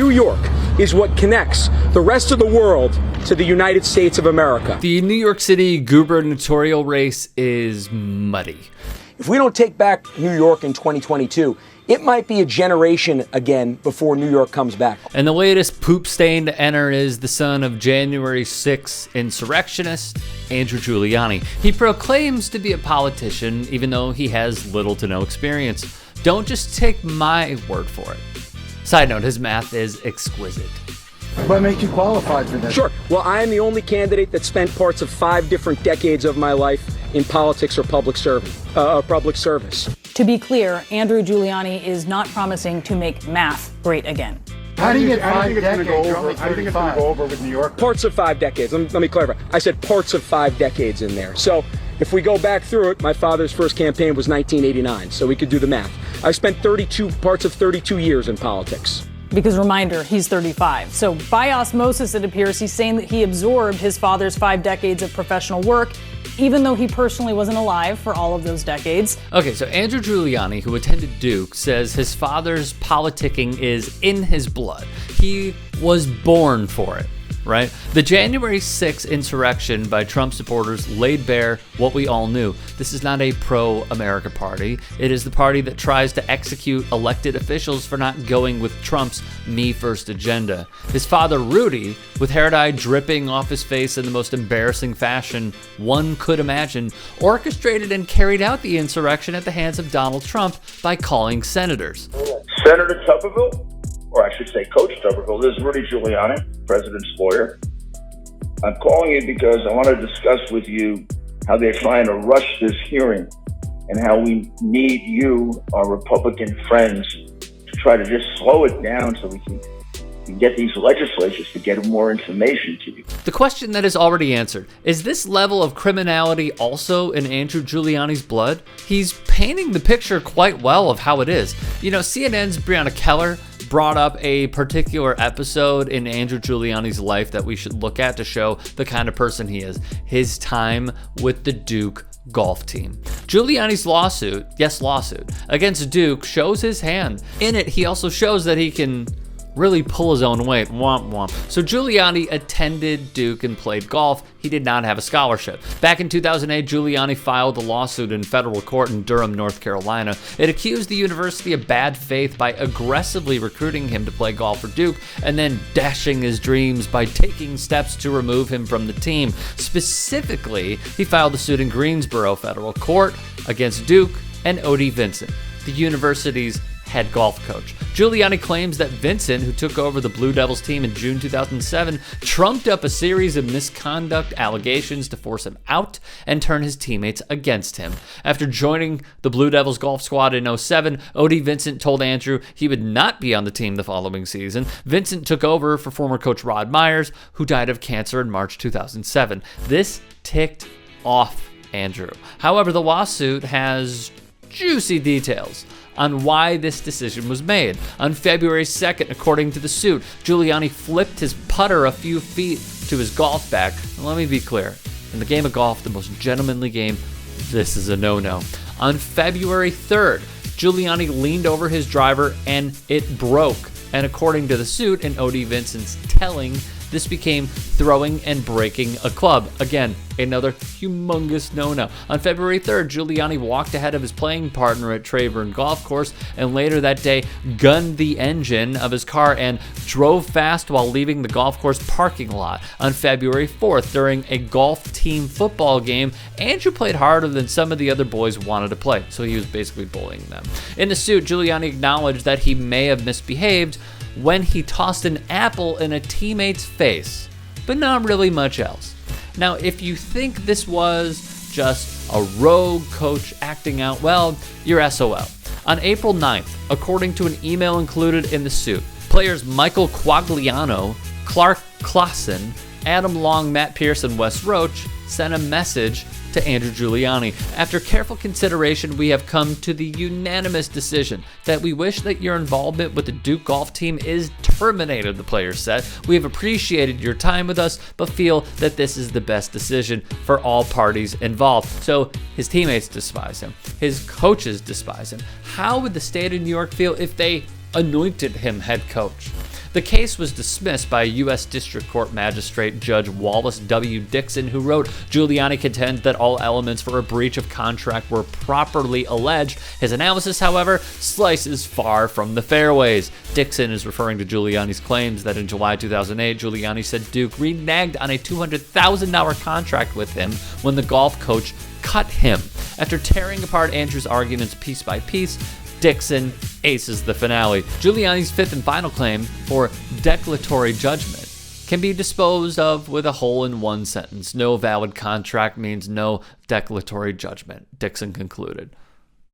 New York is what connects the rest of the world to the United States of America. The New York City gubernatorial race is muddy. If we don't take back New York in 2022, it might be a generation again before New York comes back. And the latest poop stain to enter is the son of January 6th insurrectionist, Andrew Giuliani. He proclaims to be a politician, even though he has little to no experience. Don't just take my word for it. Side note, his math is exquisite. What makes you qualified for this? Sure. Well, I am the only candidate that spent parts of 5 different decades of my life in politics or public service. To be clear, Andrew Giuliani is not promising to make math great again. How do you get 5 decades? You're only 35. Go over with New York. Parts of 5 decades. Let me clarify. I said parts of 5 decades in there. So if we go back through it, my father's first campaign was 1989, so we could do the math. I spent parts of 32 years in politics. Because reminder, he's 35. So by osmosis, it appears he's saying that he absorbed his father's 5 decades of professional work, even though he personally wasn't alive for all of those decades. Okay, so Andrew Giuliani, who attended Duke, says his father's politicking is in his blood. He was born for it, right? The January 6th insurrection by Trump supporters laid bare what we all knew. This is not a pro-America party. It is the party that tries to execute elected officials for not going with Trump's me first agenda. His father, Rudy, with hair dye dripping off his face in the most embarrassing fashion one could imagine, orchestrated and carried out the insurrection at the hands of Donald Trump by calling senators. Senator Tuberville, or I should say Coach Tuberville, this is Rudy Giuliani, president's lawyer. I'm calling you because I want to discuss with you how they're trying to rush this hearing and how we need you, our Republican friends, to try to just slow it down so we can get these legislatures to get more information to you. The question that is already answered, is this level of criminality also in Andrew Giuliani's blood? He's painting the picture quite well of how it is. You know, CNN's Breonna Keller brought up a particular episode in Andrew Giuliani's life that we should look at to show the kind of person he is. His time with the Duke golf team. Giuliani's lawsuit, against Duke shows his hand. In it, he also shows that he can really pull his own weight. Womp womp. So Giuliani attended Duke and played golf. He did not have a scholarship. Back in 2008, Giuliani filed a lawsuit in federal court in Durham, North Carolina. It accused the university of bad faith by aggressively recruiting him to play golf for Duke and then dashing his dreams by taking steps to remove him from the team. Specifically, he filed a suit in Greensboro federal court against Duke and O.D. Vincent, the university's head golf coach. Giuliani claims that Vincent, who took over the Blue Devils team in June 2007, trumped up a series of misconduct allegations to force him out and turn his teammates against him. After joining the Blue Devils golf squad in 2007, O.D. Vincent told Andrew he would not be on the team the following season. Vincent took over for former coach Rod Myers, who died of cancer in March 2007. This ticked off Andrew. However, the lawsuit has juicy details on why this decision was made. On February 2nd, according to the suit, Giuliani flipped his putter a few feet to his golf bag. And let me be clear, in the game of golf, the most gentlemanly game, this is a no-no. On February 3rd, Giuliani leaned over his driver and it broke. And according to the suit and O.D. Vincent's telling, this became throwing and breaking a club. Again, another humongous no-no. On February 3rd, Giuliani walked ahead of his playing partner at Trayburn Golf Course and later that day gunned the engine of his car and drove fast while leaving the golf course parking lot. On February 4th, during a golf team football game, Andrew played harder than some of the other boys wanted to play, so he was basically bullying them. In the suit, Giuliani acknowledged that he may have misbehaved when he tossed an apple in a teammate's face, but not really much else. Now, if you think this was just a rogue coach acting out, well, you're SOL. On April 9th, according to an email included in the suit, players Michael Quagliano, Clark Claassen, Adam Long, Matt Pierce, and Wes Roach sent a message to Andrew Giuliani. After careful consideration, we have come to the unanimous decision that we wish that your involvement with the Duke golf team is terminated, the players said. We have appreciated your time with us, but feel that this is the best decision for all parties involved. So his teammates despise him. His coaches despise him. How would the state of New York feel if they anointed him head coach? The case was dismissed by U.S. District Court Magistrate Judge Wallace W. Dixon, who wrote, Giuliani contends that all elements for a breach of contract were properly alleged. His analysis, however, slices far from the fairways. Dixon is referring to Giuliani's claims that in July 2008, Giuliani said Duke reneged on a $200,000 contract with him when the golf coach cut him. After tearing apart Andrew's arguments piece by piece, Dixon aces the finale. Giuliani's fifth and final claim for declaratory judgment can be disposed of with a hole-in-one sentence. No valid contract means no declaratory judgment, Dixon concluded.